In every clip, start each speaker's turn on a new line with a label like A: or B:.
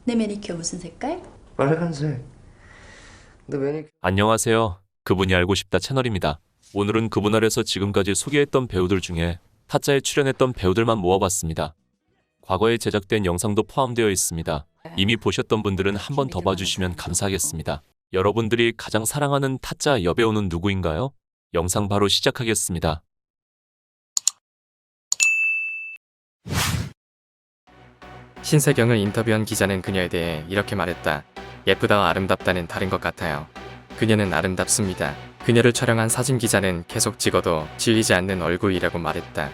A: 내 매니큐어 무슨 색깔?
B: 빨간색. 근데
C: 안녕하세요. 그분이 알고 싶다 채널입니다. 오늘은 그분 아래서 지금까지 소개했던 배우들 중에 타짜에 출연했던 배우들만 모아봤습니다. 과거에 제작된 영상도 포함되어 있습니다. 이미 보셨던 분들은 한 번 더 봐주시면 감사하겠습니다. 여러분들이 가장 사랑하는 타짜 여배우는 누구인가요? 영상 바로 시작하겠습니다.
D: 신세경을 인터뷰한 기자는 그녀에 대해 이렇게 말했다. 예쁘다와 아름답다는 다른 것 같아요. 그녀는 아름답습니다. 그녀를 촬영한 사진 기자는 계속 찍어도 질리지 않는 얼굴이라고 말했다.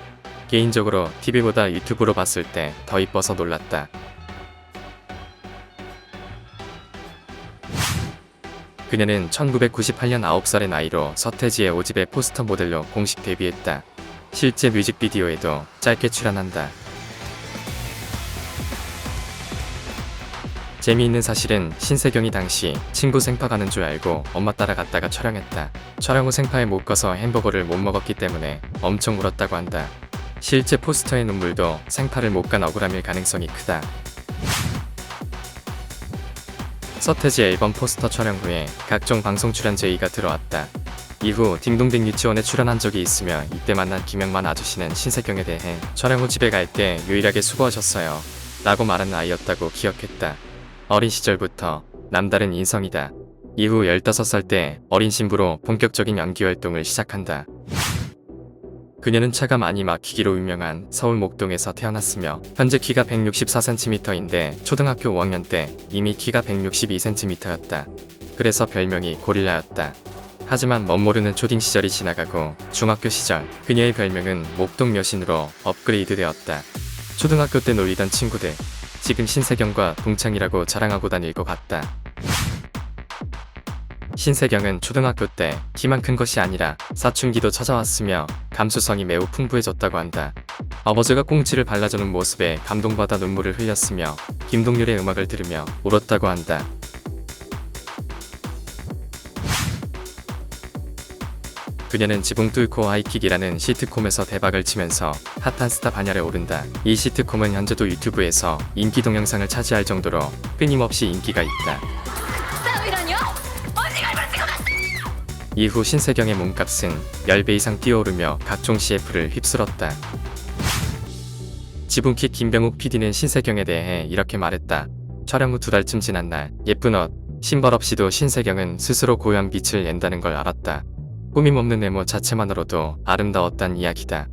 D: 개인적으로 TV보다 유튜브로 봤을 때 더 이뻐서 놀랐다. 그녀는 1998년 9살의 나이로 서태지의 5집의 포스터 모델로 공식 데뷔했다. 실제 뮤직비디오에도 짧게 출연한다. 재미있는 사실은 신세경이 당시 친구 생파 가는 줄 알고 엄마 따라갔다가 촬영했다. 촬영 후 생파에 못 가서 햄버거를 못 먹었기 때문에 엄청 울었다고 한다. 실제 포스터의 눈물도 생파를 못 간 억울함일 가능성이 크다. 서태지 앨범 포스터 촬영 후에 각종 방송 출연 제의가 들어왔다. 이후 딩동댕 유치원에 출연한 적이 있으며 이때 만난 김영만 아저씨는 신세경에 대해 촬영 후 집에 갈 때 유일하게 수고하셨어요 라고 말한 아이였다고 기억했다. 어린 시절부터 남다른 인성이다. 이후 15살 때 어린 신부로 본격적인 연기 활동을 시작한다. 그녀는 차가 많이 막히기로 유명한 서울 목동에서 태어났으며 현재 키가 164cm인데 초등학교 5학년 때 이미 키가 162cm였다. 그래서 별명이 고릴라였다. 하지만 멋모르는 초딩 시절이 지나가고 중학교 시절 그녀의 별명은 목동 여신으로 업그레이드되었다. 초등학교 때 놀리던 친구들 지금 신세경과 동창이라고 자랑하고 다닐 것 같다. 신세경은 초등학교 때 키만 큰 것이 아니라 사춘기도 찾아왔으며 감수성이 매우 풍부해졌다고 한다. 아버지가 꽁치를 발라주는 모습에 감동받아 눈물을 흘렸으며 김동률의 음악을 들으며 울었다고 한다. 그녀는 지붕 뚫고 하이킥이라는 시트콤에서 대박을 치면서 핫한 스타 반열에 오른다. 이 시트콤은 현재도 유튜브에서 인기 동영상을 차지할 정도로 끊임없이 인기가 있다. 이후 신세경의 몸값은 10배 이상 뛰어오르며 각종 CF를 휩쓸었다. 지붕킥 김병욱 PD는 신세경에 대해 이렇게 말했다. 촬영 후 2달쯤 지난 날 예쁜 옷, 신발 없이도 신세경은 스스로 고요한 빛을 낸다는 걸 알았다. 꾸밈없는 외모 자체만으로도 아름다웠단 이야기다.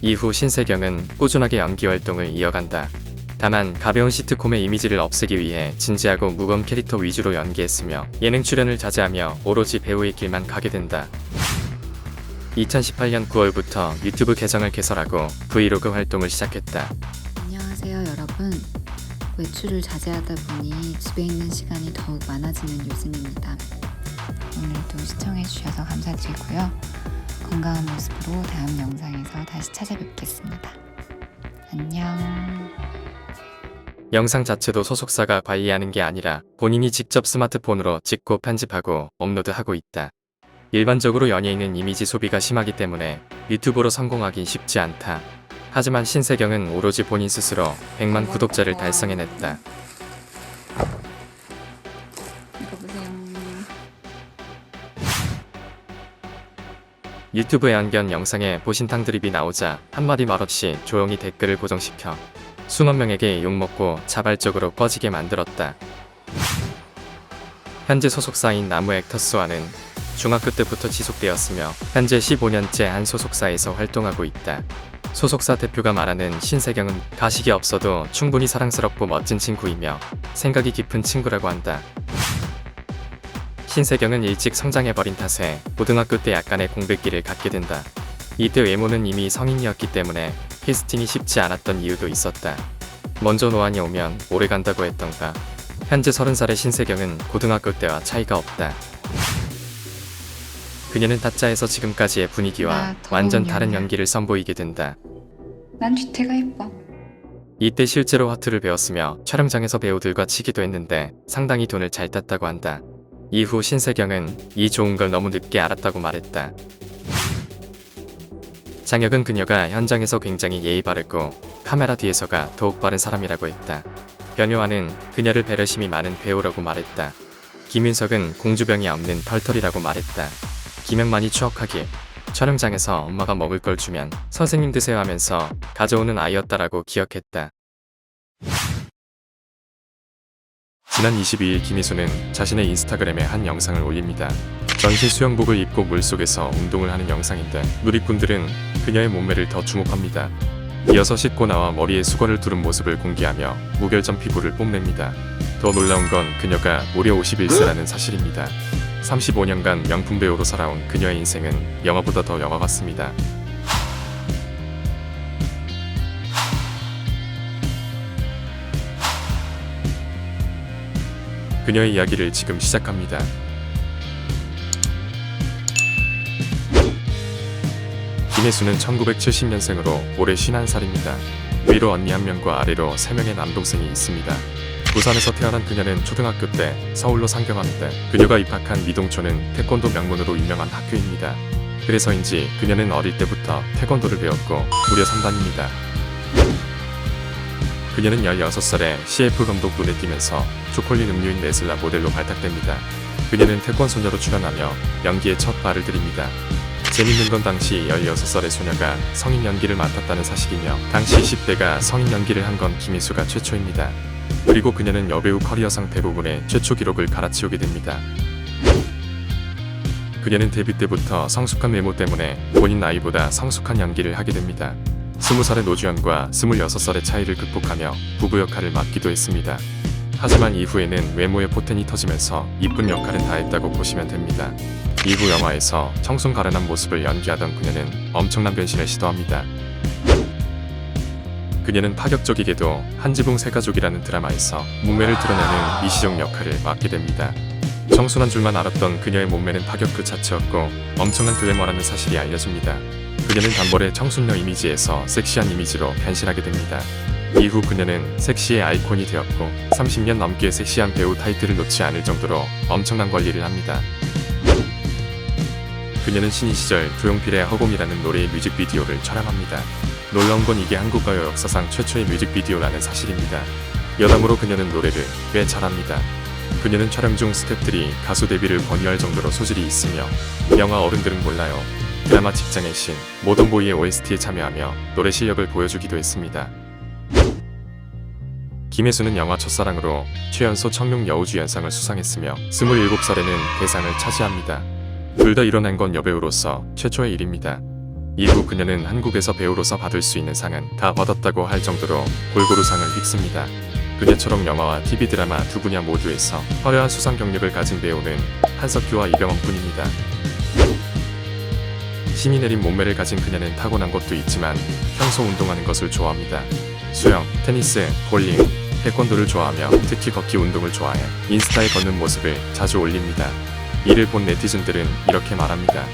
D: 이후 신세경은 꾸준하게 연기 활동을 이어간다. 다만 가벼운 시트콤의 이미지를 없애기 위해 진지하고 무거운 캐릭터 위주로 연기했으며 예능 출연을 자제하며 오로지 배우의 길만 가게 된다. 2018년 9월부터 유튜브 계정을 개설하고 브이로그 활동을 시작했다.
E: 안녕하세요 여러분. 외출을 자제하다 보니 집에 있는 시간이 더욱 많아지는 요즘입니다. 오늘도 시청해주셔서 감사드리고요. 건강한 모습으로 다음 영상에서 다시 찾아뵙겠습니다. 안녕.
D: 영상 자체도 소속사가 관리하는 게 아니라 본인이 직접 스마트폰으로 찍고 편집하고 업로드하고 있다. 일반적으로 연예인은 이미지 소비가 심하기 때문에 유튜브로 성공하긴 쉽지 않다. 하지만 신세경은 오로지 본인 스스로 100만 구독자를 달성해냈다.
E: 이거 보세요.
D: 유튜브 연견 영상에 보신탕 드립이 나오자 한마디 말없이 조용히 댓글을 고정시켜 수만 명에게 욕먹고 자발적으로 꺼지게 만들었다. 현재 소속사인 나무 액터스와는 중학교 때부터 지속되었으며 현재 15년째 한 소속사에서 활동하고 있다. 소속사 대표가 말하는 신세경은 가식이 없어도 충분히 사랑스럽고 멋진 친구이며 생각이 깊은 친구라고 한다. 신세경은 일찍 성장해버린 탓에 고등학교 때 약간의 공백기를 갖게 된다. 이때 외모는 이미 성인이었기 때문에 캐스팅이 쉽지 않았던 이유도 있었다. 먼저 노안이 오면 오래 간다고 했던가. 현재 30살의 신세경은 고등학교 때와 차이가 없다. 그녀는 타짜에서 지금까지의 분위기와 완전 다른 연기를 선보이게 된다.
E: 난 뒤태가 예뻐.
D: 이때 실제로 화투를 배웠으며 촬영장에서 배우들과 치기도 했는데 상당히 돈을 잘 땄다고 한다. 이후 신세경은 이 좋은 걸 너무 늦게 알았다고 말했다. 장혁은 그녀가 현장에서 굉장히 예의 바르고 카메라 뒤에서가 더욱 바른 사람이라고 했다. 변요한은 그녀를 배려심이 많은 배우라고 말했다. 김윤석은 공주병이 없는 털털이라고 말했다. 김영만이 추억하길 촬영장에서 엄마가 먹을 걸 주면 선생님 드세요 하면서 가져오는 아이였다라고 기억했다. 지난 22일 김희수는 자신의 인스타그램에 한 영상을 올립니다. 전신 수영복을 입고 물속에서 운동을 하는 영상인데 누리꾼들은 그녀의 몸매를 더 주목합니다. 이어서 씻고 나와 머리에 수건을 두른 모습을 공개하며 무결점 피부를 뽐냅니다. 더 놀라운 건 그녀가 무려 51세라는 사실입니다. 35년간 명품 배우로 살아온 그녀의 인생은 영화보다 더 영화 같습니다. 그녀의 이야기를 지금 시작합니다. 김혜수는 1970년생으로 올해 51살입니다. 위로 언니 1명과 아래로 3명의 남동생이 있습니다. 부산에서 태어난 그녀는 초등학교 때 서울로 상경하는데 그녀가 입학한 미동초는 태권도 명문으로 유명한 학교입니다. 그래서인지 그녀는 어릴 때부터 태권도를 배웠고 무려 3단입니다. 그녀는 16살에 CF 감독 눈에 띄면서 초콜릿 음료인 네슬라 모델로 발탁됩니다. 그녀는 태권소녀로 출연하며 연기에 첫 발을 들입니다. 재밌는 건 당시 16살의 소녀가 성인 연기를 맡았다는 사실이며 당시 10대가 성인 연기를 한 건 김희수가 최초입니다. 그리고 그녀는 여배우 커리어상 대부분의 최초 기록을 갈아치우게 됩니다. 그녀는 데뷔 때부터 성숙한 외모 때문에 본인 나이보다 성숙한 연기를 하게 됩니다. 20살의 노주현과 26살의 차이를 극복하며 부부 역할을 맡기도 했습니다. 하지만 이후에는 외모의 포텐이 터지면서 이쁜 역할은 다 했다고 보시면 됩니다. 이후 영화에서 청순 가련한 모습을 연기하던 그녀는 엄청난 변신을 시도합니다. 그녀는 파격적이게도 한지붕 새가족이라는 드라마에서 몸매를 드러내는 이시정 역할을 맡게 됩니다. 청순한 줄만 알았던 그녀의 몸매는 파격 그 자체였고 엄청난 글래머라는 사실이 알려집니다. 그녀는 단번에 청순녀 이미지에서 섹시한 이미지로 변신하게 됩니다. 이후 그녀는 섹시의 아이콘이 되었고 30년 넘게 섹시한 배우 타이틀을 놓지 않을 정도로 엄청난 관리를 합니다. 그녀는 신인 시절 조용필의 허공이라는 노래의 뮤직비디오를 촬영합니다. 놀라운 건 이게 한국가요 역사상 최초의 뮤직비디오라는 사실입니다. 여담으로 그녀는 노래를 꽤 잘합니다. 그녀는 촬영 중 스태프들이 가수 데뷔를 권유할 정도로 소질이 있으며 영화 어른들은 몰라요, 드라마 직장의 신, 모던보이의 OST에 참여하며 노래 실력을 보여주기도 했습니다. 김혜수는 영화 첫사랑으로 최연소 청룡 여우주연상을 수상했으며 27살에는 대상을 차지합니다. 둘 다 일어난 건 여배우로서 최초의 일입니다. 이후 그녀는 한국에서 배우로서 받을 수 있는 상은 다 받았다고 할 정도로 골고루 상을 휩습니다. 그녀처럼 영화와 TV 드라마 두 분야 모두에서 화려한 수상 경력을 가진 배우는 한석규와 이병헌뿐입니다. 힘이 내린 몸매를 가진 그녀는 타고난 것도 있지만 평소 운동하는 것을 좋아합니다. 수영, 테니스, 볼링, 태권도를 좋아하며 특히 걷기 운동을 좋아해 인스타에 걷는 모습을 자주 올립니다. 이를 본 네티즌들은 이렇게 말합니다.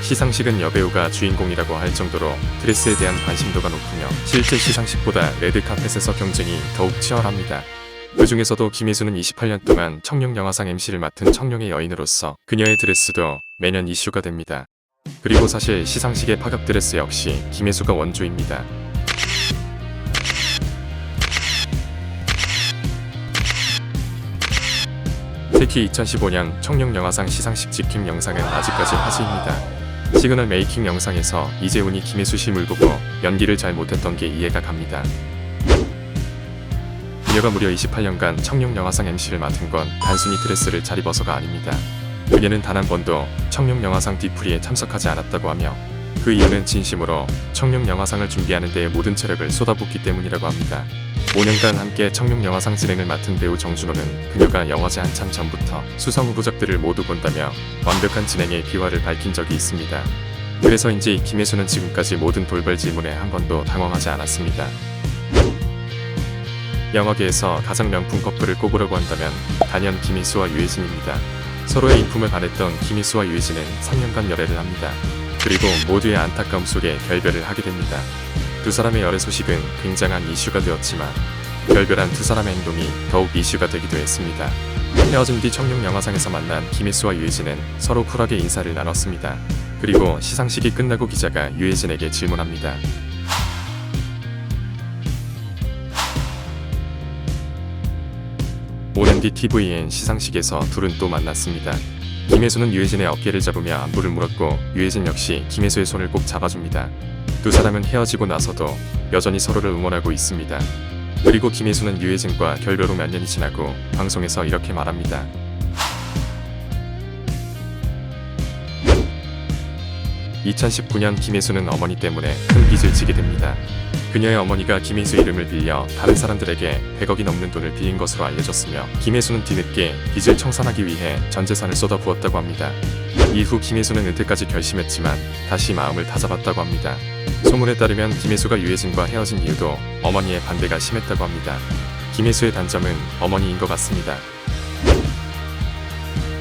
D: 시상식은 여배우가 주인공이라고 할 정도로 드레스에 대한 관심도가 높으며 실제 시상식보다 레드카펫에서 경쟁이 더욱 치열합니다. 그 중에서도 김혜수는 28년 동안 청룡영화상 MC를 맡은 청룡의 여인으로서 그녀의 드레스도 매년 이슈가 됩니다. 그리고 사실 시상식의 파격 드레스 역시 김혜수가 원조입니다. 특히 2015년 청룡영화상 시상식 직캠 영상은 아직까지 화제입니다. 시그널 메이킹 영상에서 이재훈이 김혜수 씨 물보고 연기를 잘 못했던 게 이해가 갑니다. 그녀가 무려 28년간 청룡영화상 MC를 맡은 건 단순히 드레스를 잘 입어서가 아닙니다. 그녀는 단 한 번도 청룡영화상 뒤풀이에 참석하지 않았다고 하며 그 이유는 진심으로 청룡영화상을 준비하는 데에 모든 체력을 쏟아붓기 때문이라고 합니다. 5년간 함께 청룡영화상 진행을 맡은 배우 정준호는 그녀가 영화제 한참 전부터 수상 후보작들을 모두 본다며 완벽한 진행의 비화를 밝힌 적이 있습니다. 그래서인지 김혜수는 지금까지 모든 돌발 질문에 한 번도 당황하지 않았습니다. 영화계에서 가장 명품 커플을 꼽으라고 한다면 단연 김희수와 유해진입니다. 서로의 인품을 반했던 김희수와 유해진은 3년간 열애를 합니다. 그리고 모두의 안타까움 속에 결별을 하게 됩니다. 두 사람의 열애 소식은 굉장한 이슈가 되었지만 결별한 두 사람의 행동이 더욱 이슈가 되기도 했습니다. 헤어진 뒤 청룡영화상에서 만난 김희수와 유해진은 서로 쿨하게 인사를 나눴습니다. 그리고 시상식이 끝나고 기자가 유해진에게 질문합니다. 오는 뒤 TVN 시상식에서 둘은 또 만났습니다. 김혜수는 유해진의 어깨를 잡으며 안부를 물었고 유해진 역시 김혜수의 손을 꼭 잡아줍니다. 두 사람은 헤어지고 나서도 여전히 서로를 응원하고 있습니다. 그리고 김혜수는 유해진과 결별 후 몇 년이 지나고 방송에서 이렇게 말합니다. (2019년) 김혜수는 어머니 때문에 큰 빚을 지게 됩니다. 그녀의 어머니가 김혜수 이름을 빌려 다른 사람들에게 100억이 넘는 돈을 빌린 것으로 알려졌으며 김혜수는 뒤늦게 빚을 청산하기 위해 전 재산을 쏟아부었다고 합니다. 이후 김혜수는 은퇴까지 결심했지만 다시 마음을 다잡았다고 합니다. 소문에 따르면 김혜수가 유해진과 헤어진 이유도 어머니의 반대가 심했다고 합니다. 김혜수의 단점은 어머니인 것 같습니다.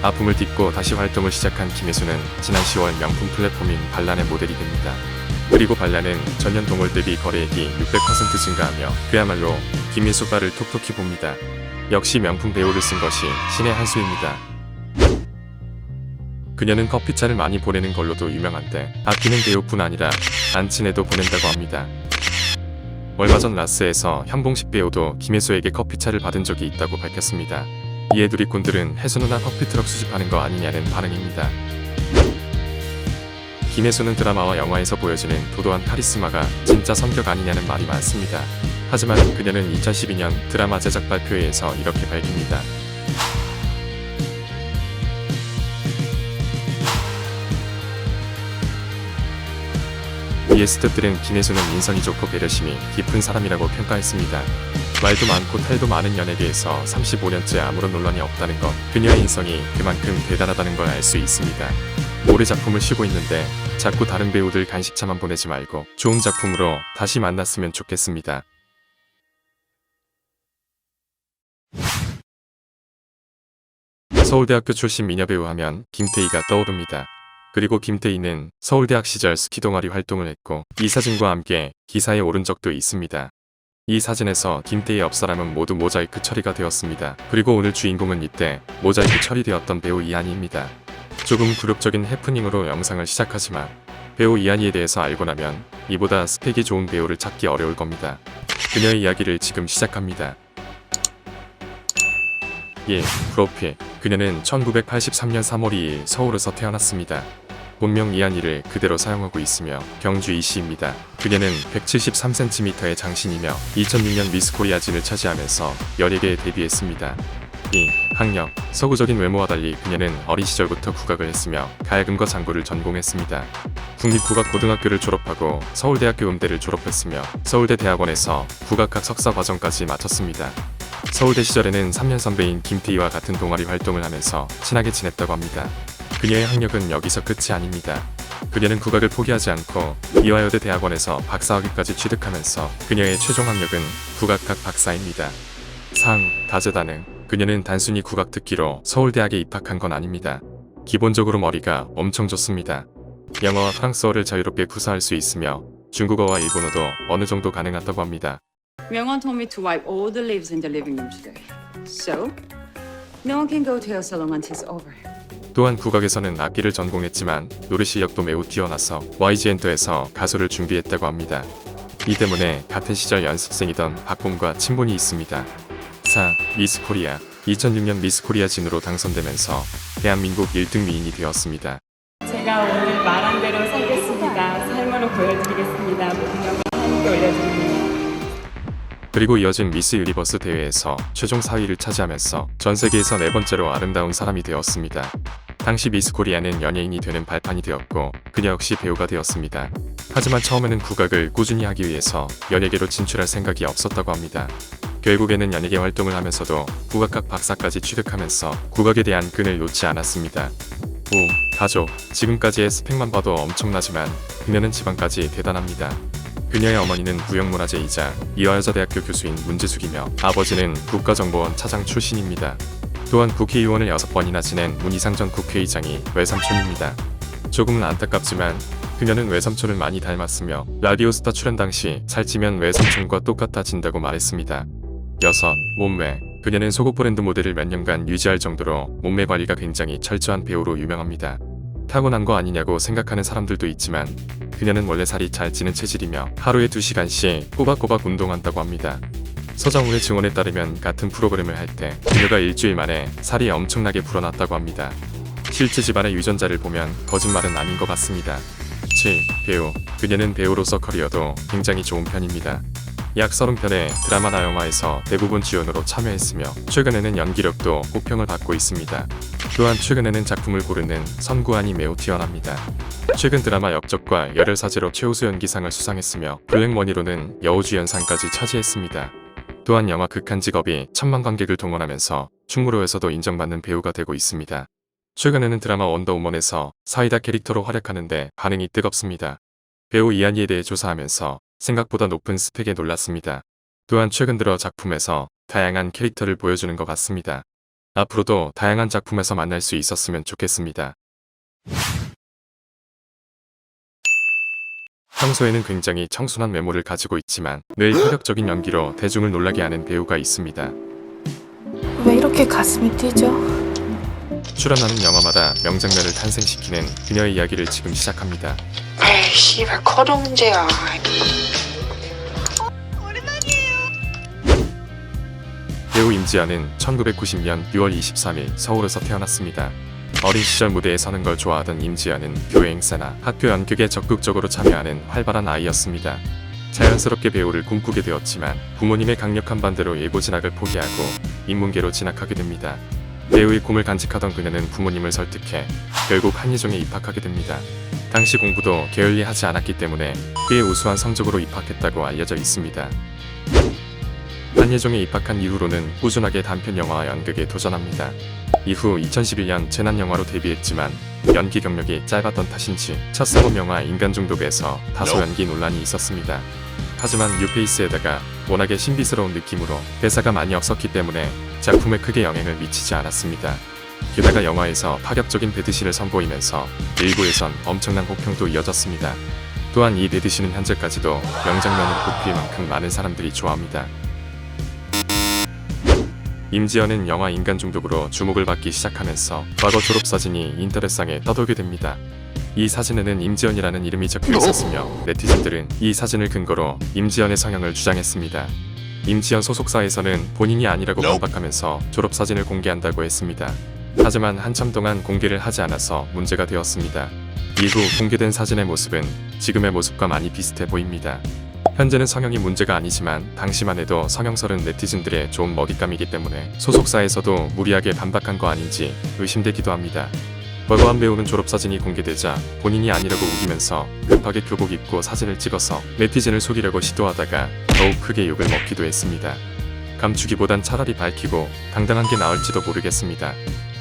D: 아픔을 딛고 다시 활동을 시작한 김혜수는 지난 10월 명품 플랫폼인 발란의 모델이 됩니다. 그리고 발란은 전년 동월 대비 거래액이 600% 증가하며 그야말로 김혜수 발을 톡톡히 봅니다. 역시 명품 배우를 쓴 것이 신의 한 수입니다. 그녀는 커피차를 많이 보내는 걸로도 유명한데 아끼는 배우뿐 아니라 안 친해도 보낸다고 합니다. 얼마 전 라스에서 현봉식 배우도 김혜수에게 커피차를 받은 적이 있다고 밝혔습니다. 이에 누리꾼들은 혜수 누나 커피트럭 수집하는 거 아니냐는 반응입니다. 김혜수는 드라마와 영화에서 보여지는 도도한 카리스마가 진짜 성격 아니냐는 말이 많습니다. 하지만 그녀는 2012년 드라마 제작 발표회에서 이렇게 밝힙니다. 이에 스태프들은 김혜수는 인성이 좋고 배려심이 깊은 사람이라고 평가했습니다. 말도 많고 탈도 많은 연예계에서 35년째 아무런 논란이 없다는 것, 그녀의 인성이 그만큼 대단하다는 걸 알 수 있습니다. 올해 작품을 쉬고 있는데 자꾸 다른 배우들 간식차만 보내지 말고 좋은 작품으로 다시 만났으면 좋겠습니다. 서울대학교 출신 미녀배우 하면 김태희가 떠오릅니다. 그리고 김태희는 서울대학 시절 스키 동아리 활동을 했고 이 사진과 함께 기사에 오른 적도 있습니다. 이 사진에서 김태희의 옆사람은 모두 모자이크 처리가 되었습니다. 그리고 오늘 주인공은 이때 모자이크 처리되었던 배우 이한희입니다. 조금 굴욕적인 해프닝으로 영상을 시작하지만 배우 이한희에 대해서 알고 나면 이보다 스펙이 좋은 배우를 찾기 어려울 겁니다. 그녀의 이야기를 지금 시작합니다. 프로필. 그녀는 1983년 3월 2일 서울에서 태어났습니다. 본명 이한희를 그대로 사용하고 있으며 경주 이씨입니다. 그녀는 173cm의 장신이며 2006년 미스 코리아 진을 차지하면서 14개에 데뷔했습니다. 학력. 서구적인 외모와 달리 그녀는 어린 시절부터 국악을 했으며 가야금과 장구를 전공했습니다. 국립국악고등학교를 졸업하고 서울대학교 음대를 졸업했으며 서울대 대학원에서 국악학 석사 과정까지 마쳤습니다. 서울대 시절에는 3년 선배인 김태희와 같은 동아리 활동을 하면서 친하게 지냈다고 합니다. 그녀의 학력은 여기서 끝이 아닙니다. 그녀는 국악을 포기하지 않고 이화여대 대학원에서 박사학위까지 취득하면서 그녀의 최종 학력은 국악학 박사입니다. 다재다능. 그녀는 단순히 국악 특기로 서울대학에 입학한 건 아닙니다. 기본적으로 머리가 엄청 좋습니다. 영어와 프랑스어를 자유롭게 구사할 수 있으며 중국어와 일본어도 어느 정도 가능하다고 합니다.
A: Myung-won told me to wipe all the leaves in the living room today. So, no one can go to your salon until it's over.
D: 또한 국악에서는 악기를 전공했지만 노래 실력도 매우 뛰어나서 YG 엔터에서 가수를 준비했다고 합니다. 이 때문에 같은 시절 연습생이던 박봄과 친분이 있습니다. 미스 코리아. 2006년 미스 코리아 진으로 당선되면서 대한민국 1등 미인이 되었습니다.
F: 제가 오늘 말한 대로 살겠습니다. 삶으로 보여드리겠습니다. 모든 영광 하나님께 올려드립니다.
D: 그리고 이어진 미스 유니버스 대회에서 최종 4위를 차지하면서 전 세계에서 4번째로 아름다운 사람이 되었습니다. 당시 미스 코리아는 연예인이 되는 발판이 되었고 그녀 역시 배우가 되었습니다. 하지만 처음에는 국악을 꾸준히 하기 위해서 연예계로 진출할 생각이 없었다고 합니다. 결국에는 연예계 활동을 하면서도 국악학 박사까지 취득하면서 국악에 대한 끈을 놓지 않았습니다. 가족. 지금까지의 스펙만 봐도 엄청나지만 그녀는 지방까지 대단합니다. 그녀의 어머니는 무형문화재이자 이화여자대학교 교수인 문지숙이며 아버지는 국가정보원 차장 출신입니다. 또한 국회의원을 6번이나 지낸 문희상 전 국회의장이 외삼촌입니다. 조금은 안타깝지만 그녀는 외삼촌을 많이 닮았으며 라디오스타 출연 당시 살찌면 외삼촌과 똑같아진다고 말했습니다. 6. 몸매. 그녀는 속옷 브랜드 모델을 몇 년간 유지할 정도로 몸매 관리가 굉장히 철저한 배우로 유명합니다. 타고난 거 아니냐고 생각하는 사람들도 있지만 그녀는 원래 살이 잘 찌는 체질이며 하루에 2시간씩 꼬박꼬박 운동한다고 합니다. 서정우의 증언에 따르면 같은 프로그램을 할 때 그녀가 일주일 만에 살이 엄청나게 불어났다고 합니다. 실제 집안의 유전자를 보면 거짓말은 아닌 것 같습니다. 7. 배우. 그녀는 배우로서 커리어도 굉장히 좋은 편입니다. 약 30편의 드라마나 영화에서 대부분 주연으로 참여했으며 최근에는 연기력도 호평을 받고 있습니다. 또한 최근에는 작품을 고르는 선구안이 매우 뛰어납니다. 최근 드라마 역적과 열혈사제로 최우수 연기상을 수상했으며 블랙머니로는 여우주연상까지 차지했습니다. 또한 영화 극한 직업이 1000만 관객을 동원하면서 충무로에서도 인정받는 배우가 되고 있습니다. 최근에는 드라마 원더우먼에서 사이다 캐릭터로 활약하는데 반응이 뜨겁습니다. 배우 이한희에 대해 조사하면서 생각보다 높은 스펙에 놀랐습니다. 또한 최근 들어 작품에서 다양한 캐릭터를 보여주는 것 같습니다. 앞으로도 다양한 작품에서 만날 수 있었으면 좋겠습니다. 평소에는 굉장히 청순한 외모를 가지고 있지만 늘 혈액적인 연기로 대중을 놀라게 하는 배우가 있습니다.
G: 왜 이렇게 가슴이 뛰죠?
D: 출연하는 영화마다 명장면을 탄생시키는 그녀의 이야기를 지금 시작합니다.
H: 에이 씨발 커도 문제야.
D: 배우 임지연은 1990년 6월 23일 서울에서 태어났습니다. 어린 시절 무대에 서는 걸 좋아하던 임지연은 교회 행사나 학교 연극에 적극적으로 참여하는 활발한 아이였습니다. 자연스럽게 배우를 꿈꾸게 되었지만 부모님의 강력한 반대로 예고 진학을 포기하고 인문계로 진학하게 됩니다. 배우의 꿈을 간직하던 그녀는 부모님을 설득해 결국 한예종에 입학하게 됩니다. 당시 공부도 게을리하지 않았기 때문에 꽤 우수한 성적으로 입학했다고 알려져 있습니다. 한예종에 입학한 이후로는 꾸준하게 단편 영화와 연극에 도전합니다. 이후 2011년 재난영화로 데뷔했지만 연기 경력이 짧았던 탓인지 첫 상업 영화 인간중독에서 다소 연기 논란이 있었습니다. 하지만 뉴페이스에다가 워낙에 신비스러운 느낌으로 대사가 많이 없었기 때문에 작품에 크게 영향을 미치지 않았습니다. 게다가 영화에서 파격적인 배드신을 선보이면서 일부에선 엄청난 호평도 이어졌습니다. 또한 이 배드신은 현재까지도 명장면으로 꼽힐 만큼 많은 사람들이 좋아합니다. 임지연은 영화 인간중독으로 주목을 받기 시작하면서 과거 졸업사진이 인터넷상에 떠돌게 됩니다. 이 사진에는 임지연이라는 이름이 적혀 있었으며 네티즌들은 이 사진을 근거로 임지연의 성형을 주장했습니다. 임지연 소속사에서는 본인이 아니라고 반박하면서 졸업사진을 공개한다고 했습니다. 하지만 한참 동안 공개를 하지 않아서 문제가 되었습니다. 이후 공개된 사진의 모습은 지금의 모습과 많이 비슷해 보입니다. 현재는 성형이 문제가 아니지만 당시만 해도 성형설은 네티즌들의 좋은 먹잇감이기 때문에 소속사에서도 무리하게 반박한 거 아닌지 의심되기도 합니다. 벌거한 배우는 졸업사진이 공개되자 본인이 아니라고 우기면서 급하게 교복 입고 사진을 찍어서 네티즌을 속이려고 시도하다가 더욱 크게 욕을 먹기도 했습니다. 감추기보단 차라리 밝히고 당당한 게 나을지도 모르겠습니다.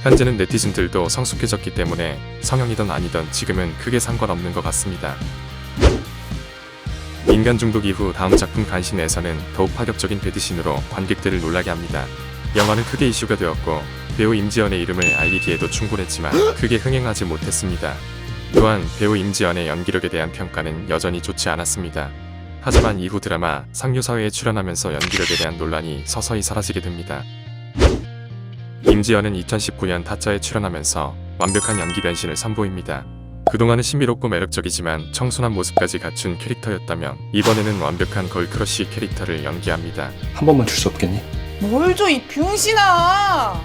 D: 현재는 네티즌들도 성숙해졌기 때문에 성형이든 아니든 지금은 크게 상관없는 것 같습니다. 인간중독 이후 다음 작품 간신에서는 더욱 파격적인 배드신으로 관객들을 놀라게 합니다. 영화는 크게 이슈가 되었고 배우 임지연의 이름을 알리기에도 충분했지만 크게 흥행하지 못했습니다. 또한 배우 임지연의 연기력에 대한 평가는 여전히 좋지 않았습니다. 하지만 이후 드라마 상류사회에 출연하면서 연기력에 대한 논란이 서서히 사라지게 됩니다. 임지연은 2019년 타짜에 출연하면서 완벽한 연기 변신을 선보입니다. 그동안은 신비롭고 매력적이지만 청순한 모습까지 갖춘 캐릭터였다면 이번에는 완벽한 걸크러쉬 캐릭터를 연기합니다.
B: 한 번만 줄 수 없겠니?
G: 뭘 줘 이 병신아!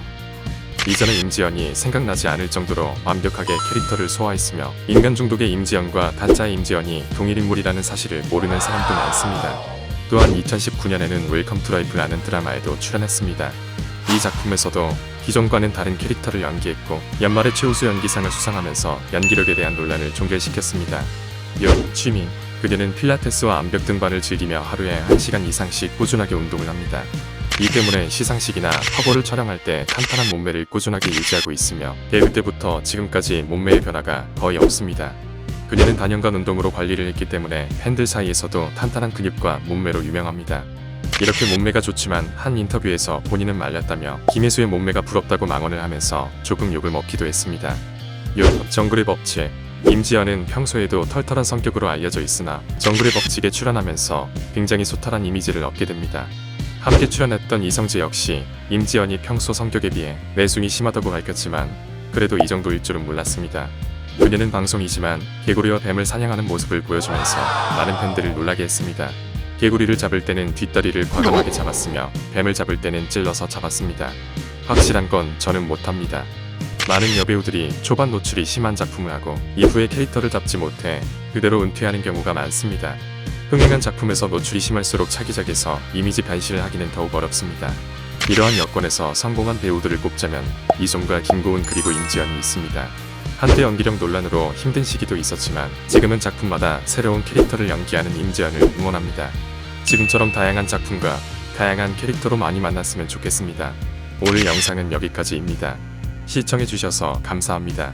D: 이전에 임지연이 생각나지 않을 정도로 완벽하게 캐릭터를 소화했으며 인간중독의 임지연과 타짜의 임지연이 동일 인물이라는 사실을 모르는 사람도 많습니다. 또한 2019년에는 웰컴 투 라이프라는 드라마에도 출연했습니다. 이 작품에서도 기존과는 다른 캐릭터를 연기했고 연말에 최우수 연기상을 수상하면서 연기력에 대한 논란을 종결시켰습니다. 취미. 그녀는 필라테스와 암벽 등반을 즐기며 하루에 1시간 이상씩 꾸준하게 운동을 합니다. 이 때문에 시상식이나 화보를 촬영할 때 탄탄한 몸매를 꾸준하게 유지하고 있으며 데뷔 때부터 지금까지 몸매의 변화가 거의 없습니다. 그녀는 단연간 운동으로 관리를 했기 때문에 팬들 사이에서도 탄탄한 근육과 몸매로 유명합니다. 이렇게 몸매가 좋지만 한 인터뷰에서 본인은 말렸다며 김혜수의 몸매가 부럽다고 망언을 하면서 조금 욕을 먹기도 했습니다. 정글의 법칙. 임지연은 평소에도 털털한 성격으로 알려져 있으나 정글의 법칙에 출연하면서 굉장히 소탈한 이미지를 얻게 됩니다. 함께 출연했던 이성재 역시 임지연이 평소 성격에 비해 내숭이 심하다고 밝혔지만 그래도 이 정도일 줄은 몰랐습니다. 그녀는 방송이지만 개구리와 뱀을 사냥하는 모습을 보여주면서 많은 팬들을 놀라게 했습니다. 개구리를 잡을 때는 뒷다리를 과감하게 잡았으며 뱀을 잡을 때는 찔러서 잡았습니다. 확실한 건 저는 못합니다. 많은 여배우들이 초반 노출이 심한 작품을 하고 이후에 캐릭터를 잡지 못해 그대로 은퇴하는 경우가 많습니다. 흥행한 작품에서 노출이 심할수록 차기작에서 이미지 변신을 하기는 더욱 어렵습니다. 이러한 여건에서 성공한 배우들을 꼽자면 이솜과 김고은 그리고 임지연이 있습니다. 한때 연기력 논란으로 힘든 시기도 있었지만 지금은 작품마다 새로운 캐릭터를 연기하는 임지연을 응원합니다. 지금처럼 다양한 작품과 다양한 캐릭터로 많이 만났으면 좋겠습니다. 오늘 영상은 여기까지입니다. 시청해주셔서 감사합니다.